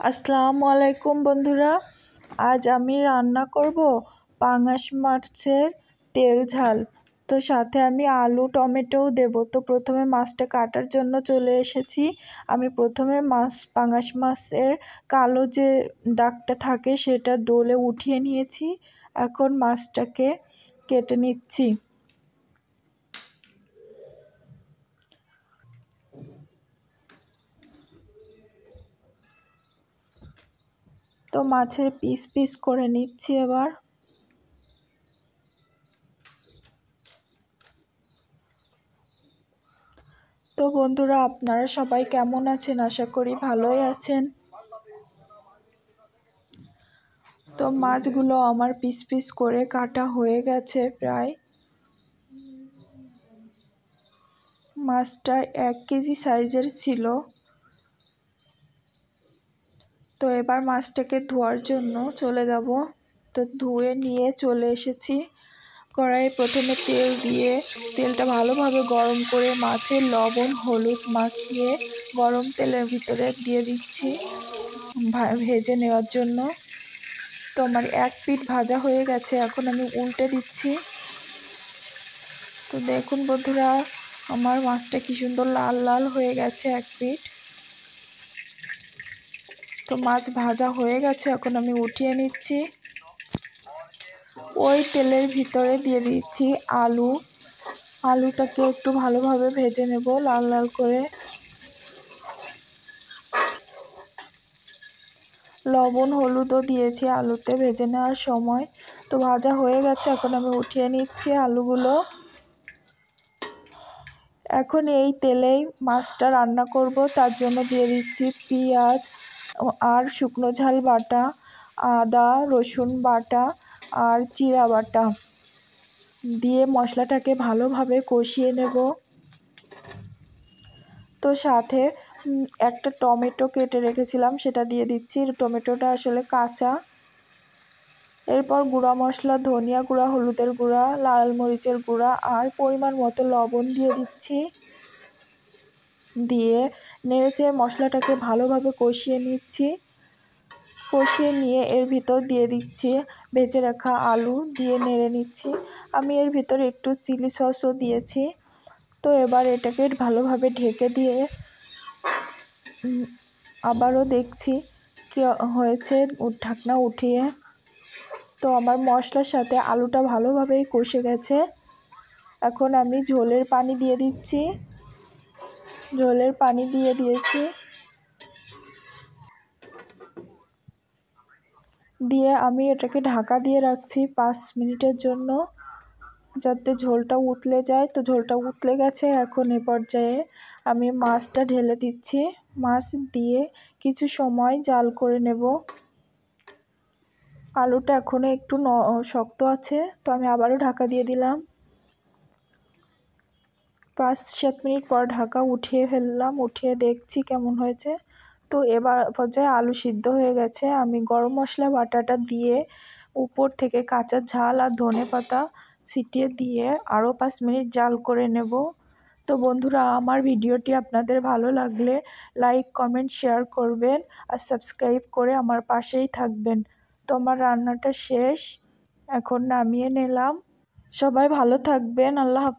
আসসালামু আলাইকুম বন্ধুরা, আজ আমি রান্না করব পাঙাশ মাছের তেল ঝাল। তো সাথে আমি আলু টমেটোও দেব। তো প্রথমে মাছটা কাটার জন্য চলে এসেছি। আমি প্রথমে পাঙাশ মাছের কালো যে দাগটা থাকে সেটা ডলে উঠিয়ে নিয়েছি। এখন মাছটাকে কেটে নিচ্ছি। তো মাছের পিস পিস করে নিচ্ছি এবার। তো বন্ধুরা, আপনারা সবাই কেমন আছেন? আশা করি ভালোই আছেন। তো মাছগুলো আমার পিস পিস করে কাটা হয়ে গেছে প্রায়। মাছটা 1 কেজি সাইজের ছিল। তো এবার মাছটাকে ধোয়ার জন্য চলে যাব। তো ধুয়ে নিয়ে চলে এসেছি। কড়াইয়ে প্রথমে তেল দিয়ে তেলটা ভালোভাবে গরম করে মাছের লবণ হলুদ মাখিয়ে গরম তেলের ভিতরে দিয়ে দিচ্ছি ভেজে নেওয়ার জন্য। তো আমার এক পিঠ ভাজা হয়ে গেছে, এখন আমি উল্টে দিচ্ছি। তো দেখুন বন্ধুরা, আমার মাছটা কি সুন্দর লাল লাল হয়ে গেছে এক পিঠ। তো মাছ ভাজা হয়ে গেছে, এখন আমি উঠিয়ে নিচ্ছি। ওই তেলের ভিতরে দিয়ে দিচ্ছি আলুটাকে একটু ভালোভাবে ভেজে নেব লাল লাল করে। লবণ হলুদও দিয়েছি আলুতে ভেজে নেওয়ার সময়। তো ভাজা হয়ে গেছে, এখন আমি উঠিয়ে নিচ্ছি আলুগুলো। এখন এই তেলেই মাছটা রান্না করব, তার জন্য দিয়ে দিচ্ছি পেঁয়াজ আর শুকনো ঝাল বাটা, আদা রসুন বাটা আর জিরা বাটা দিয়ে মশলাটাকে ভালোভাবে কষিয়ে নেব। তো সাথে একটা টমেটো কেটে রেখেছিলাম, সেটা দিয়ে দিচ্ছি। টমেটোটা আসলে কাঁচা। এরপর গুঁড়া মশলা ধনিয়া গুঁড়া, হলুদের গুঁড়া, লাল মরিচের গুঁড়া আর পরিমাণ মতো লবণ দিয়ে দিচ্ছি। দিয়ে নেড়েচেড়ে মশলাটাকে ভালোভাবে কষিয়ে নিচ্ছি। কষিয়ে নিয়ে এর ভিতর দিয়ে দিচ্ছি ভেজে রাখা আলু, দিয়ে নেড়ে নিচ্ছি। আমি এর ভিতরে একটু চিলি সসও দিয়েছি। তো এবার এটাকে ভালোভাবে ঢেকে দিয়ে আবারও দেখছি কি হয়েছে, ঢাকনা উঠিয়ে। তো আমার মশলার সাথে আলুটা ভালোভাবেই কষে গেছে। এখন আমি ঝোলের পানি দিয়ে দিচ্ছি। ঝোলের পানি দিয়ে দিয়েছি। দিয়ে আমি এটাকে ঢাকা দিয়ে রাখছি 5 মিনিটের জন্য, যাতে ঝোলটা উতলে যায়। তো ঝোলটা উতলে গেছে। এখন এ পর্যায়ে আমি মাছটা ঢেলে দিচ্ছি। মাছ দিয়ে কিছু সময় জাল করে নেব। আলুটা এখনো একটু শক্ত আছে, তো আমি আবারও ঢাকা দিয়ে দিলাম। 5-7 মিনিট পর ঢাকা উঠিয়ে ফেললাম, উঠিয়ে দেখছি কেমন হয়েছে। তো এবার পর্যায়ে আলু সিদ্ধ হয়ে গেছে। আমি গরম মশলা বাটাটা দিয়ে উপর থেকে কাঁচা ঝাল আর ধনেপাতা ছিটিয়ে দিয়ে আরও 5 মিনিট জাল করে নেব। তো বন্ধুরা, আমার ভিডিওটি আপনাদের ভালো লাগলে লাইক কমেন্ট শেয়ার করবেন আর সাবস্ক্রাইব করে আমার পাশেই থাকবেন। তো আমার রান্নাটা শেষ, এখন নামিয়ে নিলাম। সবাই ভালো থাকবেন। আল্লাহ হাফেজ।